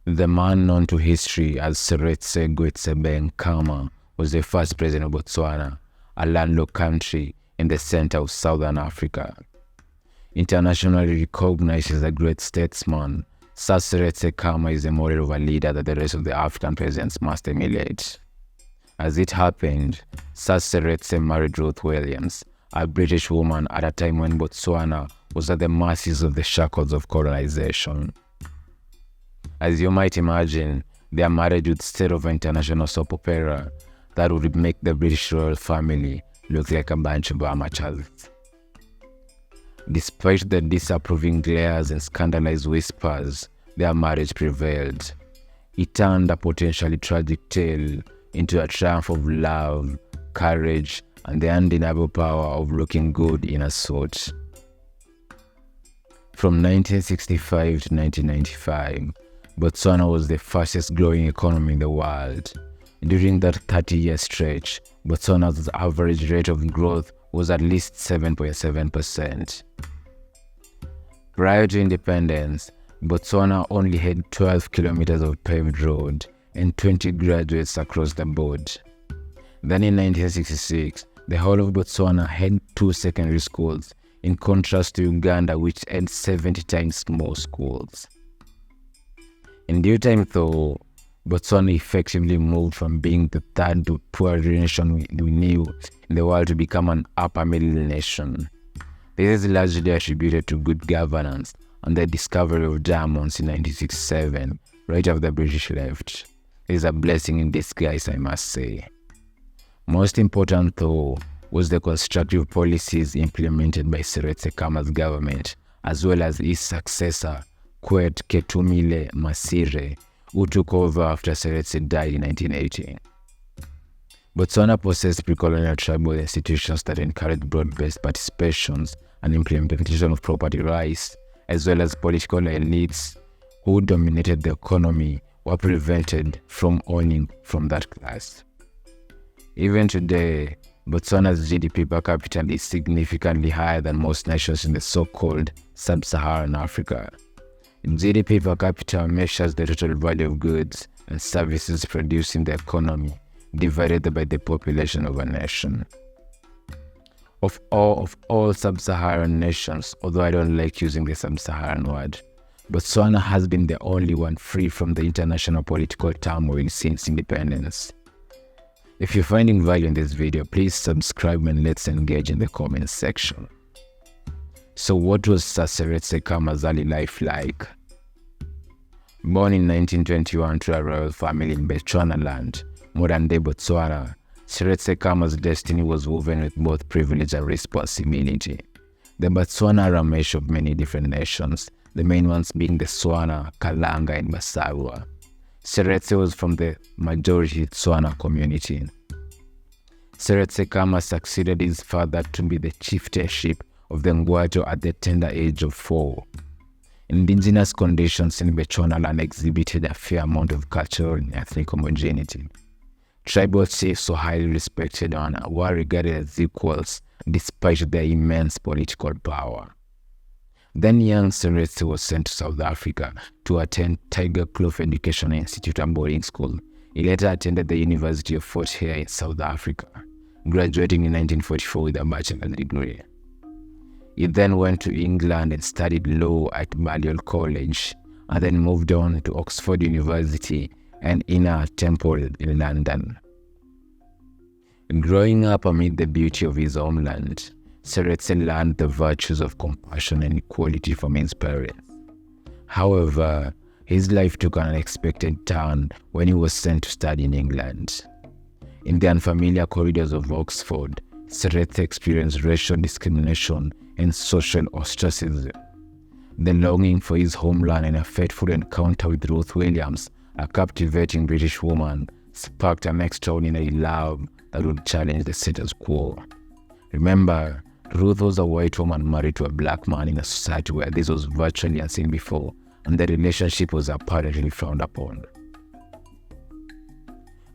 The man known to history as Seretse Khama was the first president of Botswana, a landlocked country in the center of southern Africa. Internationally recognized as a great statesman, Seretse Khama is a model of a leader that the rest of the African presidents must emulate. As it happened, Seretse married Ruth Williams, a British woman at a time when Botswana was at the mercy of the shackles of colonization. As you might imagine, their marriage would set off an international soap opera that would make the British royal family look like a bunch of amateurs. Despite the disapproving glares and scandalized whispers, their marriage prevailed. It turned a potentially tragic tale into a triumph of love, courage, and the undeniable power of looking good in a suit. From 1965 to 1995, Botswana was the fastest growing economy in the world. During that 30-year stretch, Botswana's average rate of growth was at least 7.7%. Prior to independence, Botswana only had 12 kilometers of paved road and 20 graduates across the board. Then in 1966, the whole of Botswana had 2 secondary schools, in contrast to Uganda, which had 70 times more schools. In due time though, Botswana effectively moved from being the third to poor nation we knew in the world to become an upper middle nation. This is largely attributed to good governance and the discovery of diamonds in 1967, right after the British left. It is a blessing in disguise, I must say. Most important though was the constructive policies implemented by Seretse Khama's government, as well as his successor, Kwet Ketumile Masire, who took over after Seretse died in 1980. Botswana possessed pre-colonial tribal institutions that encouraged broad-based participations and implementation of property rights, as well as political elites who dominated the economy were prevented from owning from that class. Even today, Botswana's GDP per capita is significantly higher than most nations in the so-called sub-Saharan Africa. GDP per capita measures the total value of goods and services produced in the economy divided by the population of a nation. Of all sub-Saharan nations, although I don't like using the sub-Saharan word, Botswana has been the only one free from the international political turmoil since independence. If you're finding value in this video, please subscribe and let's engage in the comments section. So what was Seretse Khama's early life like? Born in 1921 to a royal family in Bechuanaland, modern-day Botswana, Seretse Khama's destiny was woven with both privilege and responsibility. The Botswana are a mesh of many different nations, the main ones being the Tswana, Kalanga, and Masawa. Seretse was from the majority Tswana community. Seretse Khama succeeded his father to be the chieftainship of the Ngwato at the tender age of 4. Indigenous conditions in Bechuanaland exhibited a fair amount of cultural and ethnic homogeneity. Tribal chiefs were highly respected and were regarded as equals despite their immense political power. Then young Seretse was sent to South Africa to attend Tiger Kloof Education Institute and boarding school. He later attended the University of Fort Hare in South Africa, graduating in 1944 with a bachelor's degree. He then went to England and studied law at Balliol College, and then moved on to Oxford University and Inner Temple in London. Growing up amid the beauty of his homeland, Seretse learned the virtues of compassion and equality from his parents. However, his life took an unexpected turn when he was sent to study in England. In the unfamiliar corridors of Oxford, Seretse experienced racial discrimination and social ostracism. The longing for his homeland and a fateful encounter with Ruth Williams, a captivating British woman, sparked an extraordinary love that would challenge the status quo. Remember, Ruth was a white woman married to a black man in a society where this was virtually unseen before, and the relationship was apparently frowned upon.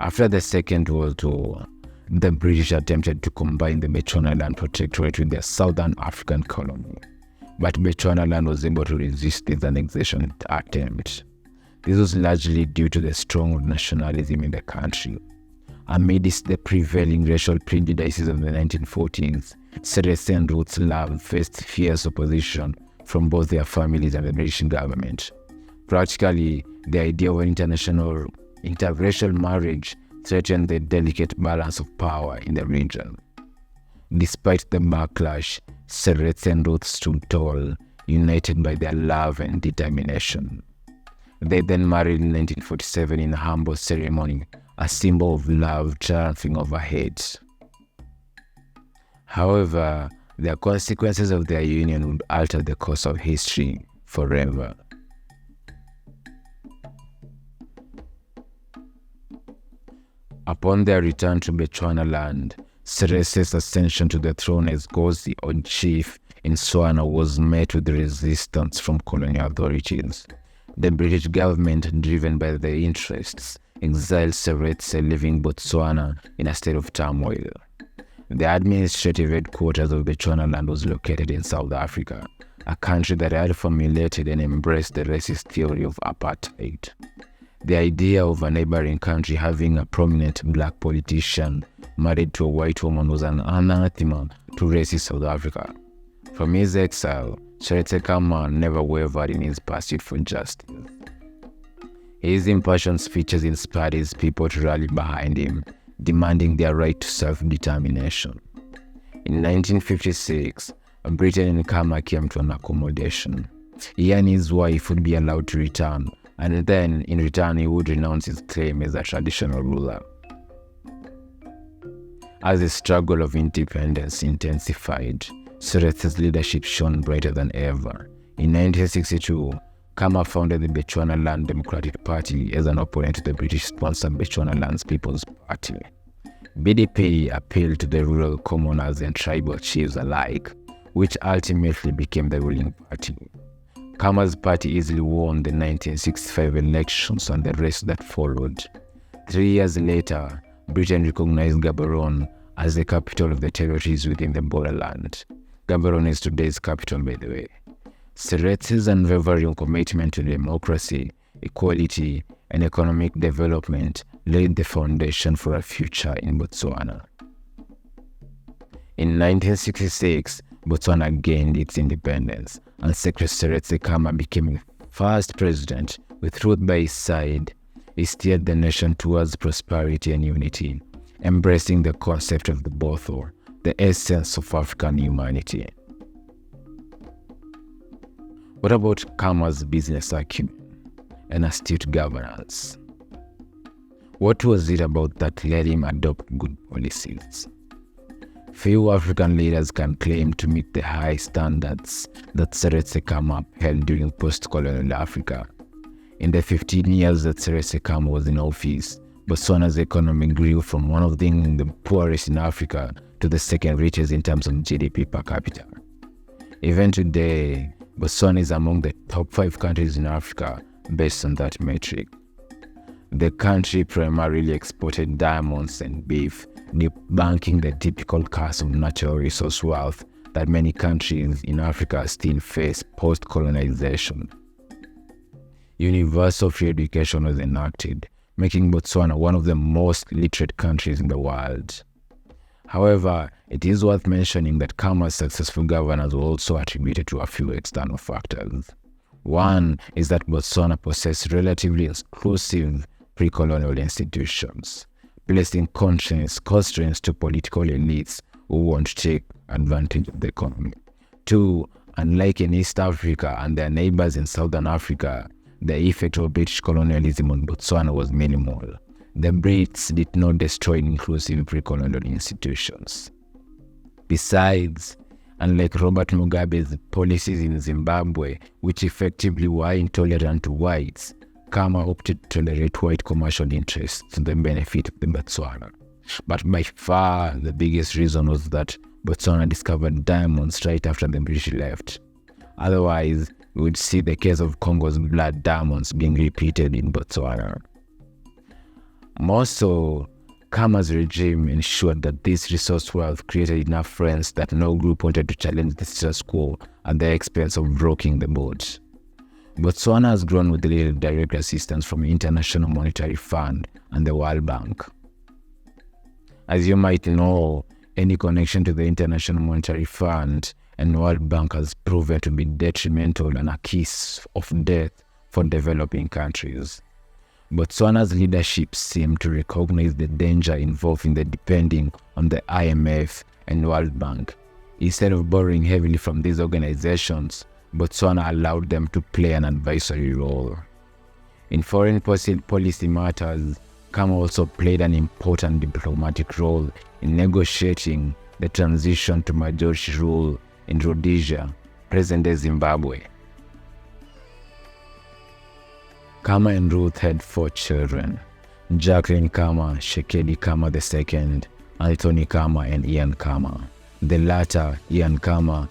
After the Second World War, the British attempted to combine the Bechuanaland Protectorate with their Southern African colony, but Bechuanaland was able to resist this annexation attempt. This was largely due to the strong nationalism in the country. Amidst the prevailing racial prejudices of the 1940s, Seretse and Ruth Williams faced fierce opposition from both their families and the British government. Practically, the idea of an interracial marriage threatened the delicate balance of power in the region. Despite the backlash, Seretse and Ruth stood tall, united by their love and determination. They then married in 1947 in a humble ceremony, a symbol of love triumphing over hate. However, the consequences of their union would alter the course of history forever. Upon their return to Botswana land, Seretse's ascension to the throne as Gozi or chief in Tswana was met with resistance from colonial authorities. The British government, driven by their interests, exiled Seretse, leaving Botswana in a state of turmoil. The administrative headquarters of Bechuanaland was located in South Africa, a country that had formulated and embraced the racist theory of apartheid. The idea of a neighboring country having a prominent black politician married to a white woman was an anathema to racist South Africa. From his exile, Seretse Khama never wavered in his pursuit for justice. His impassioned speeches inspired his people to rally behind him, demanding their right to self-determination. In 1956, Britain and Khama came to an accommodation. He and his wife would be allowed to return, and then, in return, he would renounce his claim as a traditional ruler. As the struggle of independence intensified, Seretse's leadership shone brighter than ever. In 1962, Khama founded the Bechuanaland Democratic Party as an opponent to the British-sponsored Bechuanaland People's Party. BDP appealed to the rural commoners and tribal chiefs alike, which ultimately became the ruling party. Khama's party easily won the 1965 elections and the race that followed. 3 years later, Britain recognized Gaborone as the capital of the territories within the borderland. Gaborone is today's capital, by the way. Seretse's unwavering commitment to democracy, equality, and economic development laid the foundation for a future in Botswana. In 1966, Botswana gained its independence, and Secretary Seretse Khama became first president. With Ruth by his side, he steered the nation towards prosperity and unity, embracing the concept of the Botho, the essence of African humanity. What about Khama's business acumen and astute governance? What was it about that led him adopt good policies? Few African leaders can claim to meet the high standards that Seretse Khama upheld during post-colonial Africa. In the 15 years that Seretse Khama was in office, Botswana's economy grew from one of being the poorest in Africa to the second richest in terms of GDP per capita. Even today, Botswana is among the top 5 countries in Africa based on that metric. The country primarily exported diamonds and beef, debunking the typical curse of natural resource wealth that many countries in Africa still face post-colonization. Universal free education was enacted, making Botswana one of the most literate countries in the world. However, it is worth mentioning that Khama's successful governance was also attributed to a few external factors. One is that Botswana possessed relatively exclusive pre-colonial institutions, placing constraints to political elites who want to take advantage of the economy. 2, unlike in East Africa and their neighbors in Southern Africa, the effect of British colonialism on Botswana was minimal. The Brits did not destroy inclusive pre-colonial institutions. Besides, unlike Robert Mugabe's policies in Zimbabwe, which effectively were intolerant to whites, Khama opted to tolerate white commercial interests to the benefit of the Botswana. But by far, the biggest reason was that Botswana discovered diamonds right after the British left. Otherwise, we would see the case of Congo's blood diamonds being repeated in Botswana. More so, Khama's regime ensured that this resource wealth created enough friends that no group wanted to challenge the status quo at the expense of rocking the boat. Botswana has grown with little direct assistance from the International Monetary Fund and the World Bank. As you might know, any connection to the International Monetary Fund and World Bank has proven to be detrimental and a kiss of death for developing countries. Botswana's leadership seemed to recognize the danger involved in the depending on the IMF and World Bank. Instead of borrowing heavily from these organizations, Botswana allowed them to play an advisory role. In foreign policy matters, Khama also played an important diplomatic role in negotiating the transition to majority rule in Rhodesia, present-day Zimbabwe. Khama and Ruth had 4 children: Jacqueline Khama, Shekedi Khama II, Anthony Khama, and Ian Khama. The latter, Ian Khama,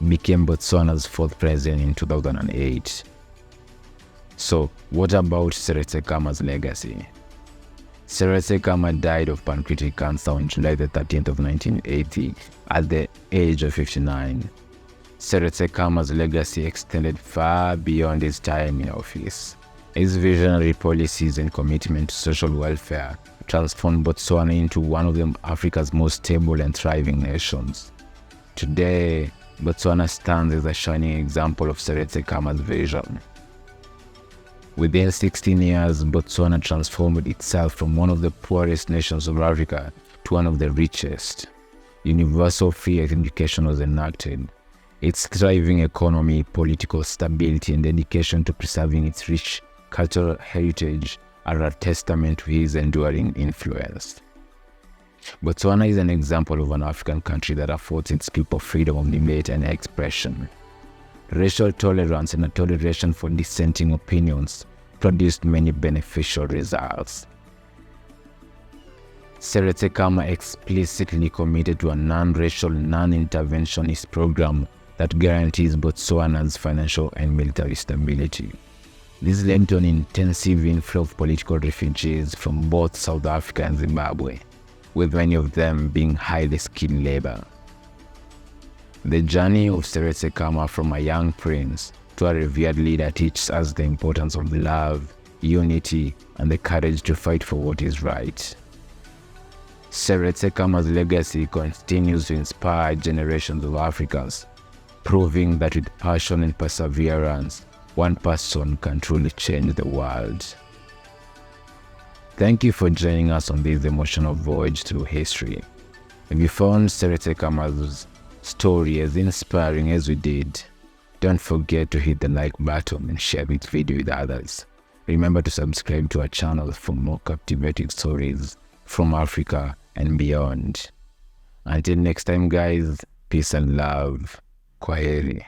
became Botswana's 4th president in 2008. So, what about Seretse Khama's legacy? Seretse Khama died of pancreatic cancer on July 13th of 1980 at the age of 59. Seretse Khama's legacy extended far beyond his time in office. His visionary policies and commitment to social welfare transformed Botswana into one of Africa's most stable and thriving nations. Today, Botswana stands as a shining example of Seretse Khama's vision. Within 16 years, Botswana transformed itself from one of the poorest nations of Africa to one of the richest. Universal free education was enacted. Its thriving economy, political stability, and dedication to preserving its rich cultural heritage are a testament to his enduring influence. Botswana is an example of an African country that affords its people freedom of debate and expression. Racial tolerance and a toleration for dissenting opinions produced many beneficial results. Seretse Khama explicitly committed to a non-racial, non-interventionist program that guarantees Botswana's financial and military stability. This led to an intensive inflow of political refugees from both South Africa and Zimbabwe, with many of them being highly skilled labor. The journey of Seretse Khama from a young prince to a revered leader teaches us the importance of love, unity, and the courage to fight for what is right. Seretse Khama's legacy continues to inspire generations of Africans, proving that with passion and perseverance, one person can truly change the world. Thank you for joining us on this emotional voyage through history. If you found Seretse Khama's story as inspiring as we did, don't forget to hit the like button and share this video with others. Remember to subscribe to our channel for more captivating stories from Africa and beyond. Until next time guys, peace and love. Kwaheri.